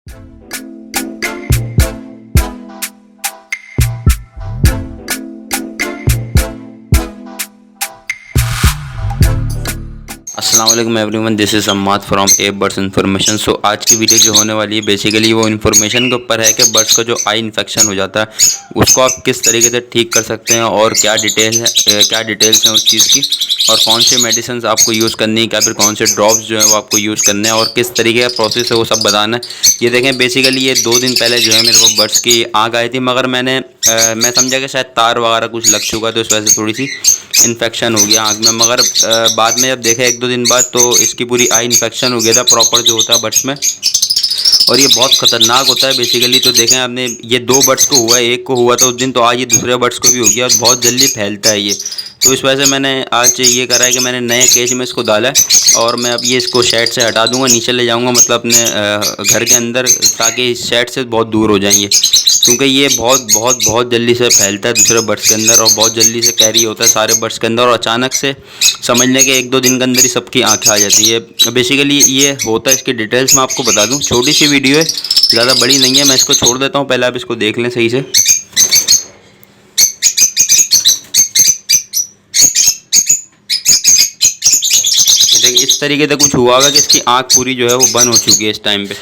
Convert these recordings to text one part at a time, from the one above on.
अस्सलाम वालेकुम everyone, this is Ammad from a birds information. So आज की वीडियो जो होने वाली है बेसिकली वो इन्फॉर्मेशन के ऊपर है कि बर्ड्स का जो आई इन्फेक्शन हो जाता है उसको आप किस तरीके से ठीक कर सकते हैं और क्या डिटेल्स हैं उस चीज़ की, और कौन से मेडिसिन आपको यूज़ करनी है, या फिर कौन से ड्रॉप्स जो है वो आपको यूज़ करने हैं और किस तरीके का प्रोसेस है वो सब बताना है। ये देखें, बेसिकली ये 2 दिन पहले जो है मेरे को बर्ड्स की आग आई थी, मगर मैं समझा कि शायद तार वगैरह कुछ लग चुका तो इस वजह से थोड़ी सी इन्फेक्शन हो गया आग में। मगर बाद में जब देखा 1-2 दिन बाद तो इसकी पूरी आई इन्फेक्शन हो गया था प्रॉपर जो होता है बर्ड्स में, और ये बहुत ख़तरनाक होता है बेसिकली। तो देखें आपने, ये 2 बर्ड्स को हुआ है, एक को हुआ था उस दिन, तो आज ये दूसरे बर्ड्स को भी हो गया और बहुत जल्दी फैलता है ये। तो इस वजह से मैंने आज ये करा है कि मैंने नए केज में इसको डाला है और मैं अब ये इसको शेड से हटा दूंगा, नीचे ले जाऊंगा मतलब अपने घर के अंदर, ताकि इस शेड से बहुत दूर हो जाएंगे, क्योंकि ये बहुत जल्दी से फैलता है दूसरे बर्ड्स के अंदर और बहुत जल्दी से कैरी होता है सारे बर्ड्स के अंदर, और अचानक से समझ लें कि 1-2 दिन के अंदर ही सबकी आँखें आ जाती है। बेसिकली ये होता है, इसकी डिटेल्स मैं आपको बता दूँ। छोटी सी वीडियो है, ज़्यादा बड़ी नहीं है, मैं इसको छोड़ देता हूँ, पहले आप इसको देख लें सही से। देखिए इस तरीके से कुछ हुआ होगा कि इसकी आँख पूरी जो है वो बंद हो चुकी है इस टाइम पे।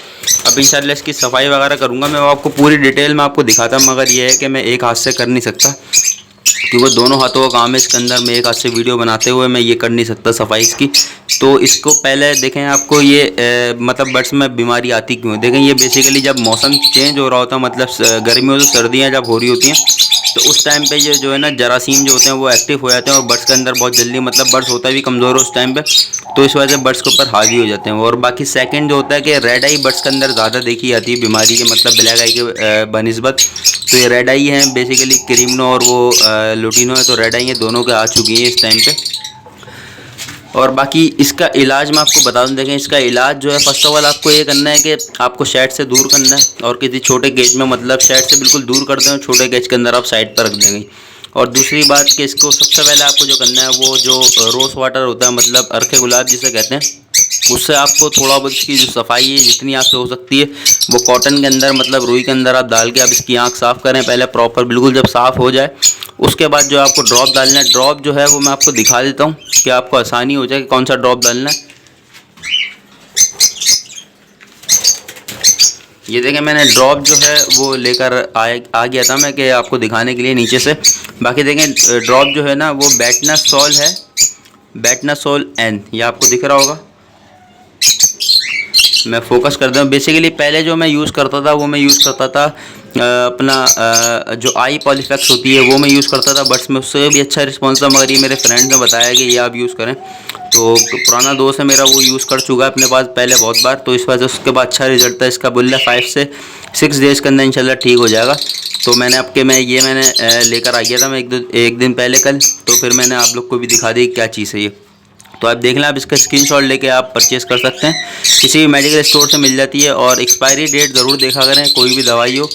अब इंशाल्लाह इसकी सफाई वगैरह करूँगा, मैं आपको पूरी डिटेल में आपको दिखाता, मगर ये है कि मैं एक हाथ से कर नहीं सकता, क्योंकि दोनों हाथों का काम है इसके अंदर। मैं एक हाथ से वीडियो बनाते हुए मैं ये कर नहीं सकता सफाई इसकी। तो इसको पहले देखें, आपको ये मतलब बर्ड्स में बीमारी आती क्यों है। देखें, ये बेसिकली जब मौसम चेंज हो रहा होता है, मतलब गर्मियों से सर्दियाँ जब हो रही होती हैं, तो उस टाइम पे ये जो है ना जरासीम जो होते हैं वो एक्टिव हो जाते हैं और बर्ड्स के अंदर बहुत जल्दी, मतलब बर्ड्स होता है भी कमज़ोर उस टाइम पे, तो इस वजह से बर्ड्स के ऊपर हावी हो जाते हैं। और बाकी सेकंड जो होता है कि रेड आई बर्ड्स के अंदर ज़्यादा देखी जाती है बीमारी के, मतलब ब्लैक आई के बनिस्बत। तो ये रेड आई है बेसिकली, क्रीमनो और वो लुटिनो है, तो रेड आई है, दोनों के आ चुकी हैं इस टाइम पे। और बाकी इसका इलाज मैं आपको बता दूं। देखें, इसका इलाज जो है फर्स्ट ऑफ ऑल आपको ये करना है कि आपको शेड से दूर करना है और किसी छोटे केज में, मतलब शेड से बिल्कुल दूर कर दें, छोटे केज के अंदर आप साइड पर रख देंगे। और दूसरी बात कि इसको सबसे पहले आपको जो करना है वो जो रोज़ वाटर होता है, मतलब अर्खे गुलाब जिसे कहते हैं, उससे आपको थोड़ा बहुत इसकी जो सफाई है जितनी आपसे हो सकती है वो कॉटन के अंदर, मतलब रुई के अंदर आप डाल के आप इसकी आँख साफ़ करें पहले प्रॉपर बिल्कुल। जब साफ़ हो जाए उसके बाद जो आपको ड्रॉप डालना है, ड्रॉप जो है वो मैं आपको दिखा देता हूँ कि आपको आसानी हो जाए कि कौन सा ड्रॉप डालना है। ये देखें, मैंने ड्रॉप जो है वो लेकर आ गया था मैं कि आपको दिखाने के लिए नीचे से। बाकी देखें, ड्रॉप जो है ना वो बेटनासोल है, बेटनासोल एन, ये आपको दिख रहा होगा। मैं फोकस करता हूँ। बेसिकली पहले जो मैं यूज़ करता था वो मैं यूज़ करता था अपना जो आई पॉलीफैक्स होती है वो मैं यूज़ करता था बट्स में, उससे भी अच्छा रिस्पॉन्स था। मगर ये मेरे फ्रेंड ने बताया कि ये आप यूज़ करें, तो पुराना दोस्त है मेरा, वो यूज़ कर चुका है अपने पास पहले बहुत बार, तो इस वजह से उसके बाद अच्छा रिजल्ट था इसका। बोल 5 से 6 डेज़ के अंदर इंशाल्लाह ठीक हो जाएगा। तो मैंने लेकर आ गया था मैं एक दिन पहले कल, तो फिर मैंने आप लोग को भी दिखा दी क्या चीज़ है ये। तो आप देख लें, आप इसका स्क्रीनशॉट लेके आप परचेज़ कर सकते हैं, किसी भी मेडिकल स्टोर से मिल जाती है। और एक्सपायरी डेट ज़रूर देखा करें, कोई भी दवाई हो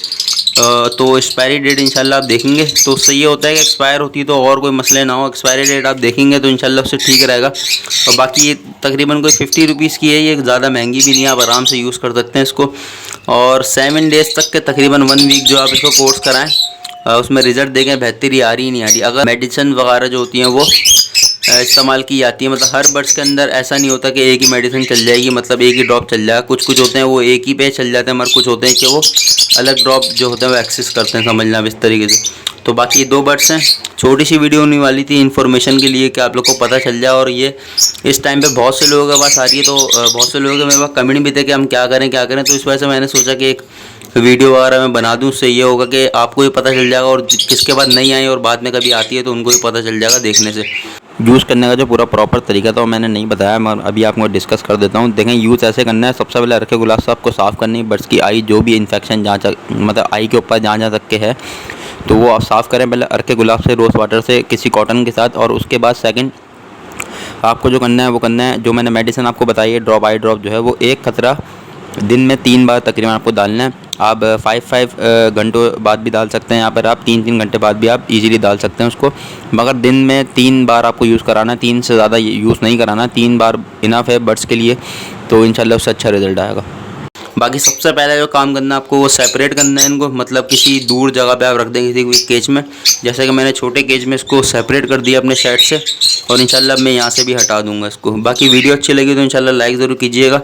तो एक्सपायरी डेट इंशाल्लाह आप देखेंगे तो उससे ये होता है कि एक्सपायर होती है तो और कोई मसले ना हो, एक्सपायरी डेट आप देखेंगे तो इंशाल्लाह उससे ठीक रहेगा। और बाकी ये तकरीबन कोई 50 रुपीज़ की है, ये ज़्यादा महंगी भी नहीं है, आप आराम से यूज़ कर सकते हैं इसको। और 7 डेज़ तक के तकरीबन 1 वीक जो आप इसको कोर्स कराएँ उसमें रिज़ल्ट देखें बेहतरी आ रही नहीं आ रही। अगर मेडिसिन वगैरह जो होती हैं वो इस्तेमाल की जाती है, मतलब हर बर्ड्स के अंदर ऐसा नहीं होता कि एक ही मेडिसिन चल जाएगी, मतलब एक ही ड्रॉप चल जाएगा। कुछ होते हैं वो एक ही पे चल जाते हैं, मगर कुछ होते हैं कि वो अलग ड्रॉप जो होते हैं वो एक्सेस करते हैं, समझना इस तरीके से। तो बाकी ये 2 बर्ड्स हैं, छोटी सी वीडियो होने वाली थी इन्फॉर्मेशन के लिए कि आप लोग को पता चल जाए। और ये इस टाइम पे बहुत से लोगों के पास आ रही है, तो बहुत से लोगों के मेरे पास कमेंट भी थे कि हम क्या करें। तो इस वजह से मैंने सोचा कि एक वीडियो वगैरह मैं बना दूं, उससे ये होगा कि आपको भी पता चल जाएगा, और किसके बाद नहीं आई और बाद में कभी आती है तो उनको भी पता चल जाएगा देखने से। यूज़ करने का जो पूरा प्रॉपर तरीका था वो मैंने नहीं बताया, मैं अभी आपको डिस्कस कर देता हूँ। देखें, यूज़ ऐसे करना है, सबसे पहले अर्खे गुलाब से आपको साफ़ करनी है बर्ड्स की आई, जो भी इन्फेक्शन जहाँ मतलब आई के ऊपर जहाँ तक के है तो वो आप साफ़ करें पहले अर्खे गुलाब से, रोज़ वाटर से, किसी कॉटन के साथ। और उसके बाद सेकंड आपको जो करना है वो करना है, जो मैंने मेडिसिन आपको बताई है ड्रॉप, आई ड्रॉप जो है वो 1 खतरा दिन में 3 बार तकरीबन आपको डालना है। आप 5 घंटों बाद भी डाल सकते हैं, यहाँ पर आप 3 घंटे बाद भी आप इजीली डाल सकते हैं उसको, मगर दिन में 3 बार आपको यूज़ कराना है, 3 से ज़्यादा यूज़ नहीं कराना, 3 बार इनफ है बर्ड्स के लिए, तो इंशाल्लाह उससे अच्छा रिज़ल्ट आएगा। बाकी सबसे पहले जो काम करना है आपको वो सेपरेट करना है इनको, मतलब किसी दूर जगह पे आप रख देंगे किसी भी केज में। जैसे कि मैंने छोटे केज में इसको सेपरेट कर दिया अपने शेड से, और इंशाल्लाह मैं यहाँ से भी हटा दूंगा इसको। बाकी वीडियो अच्छी लगी तो इंशाल्लाह लाइक ज़रूर कीजिएगा।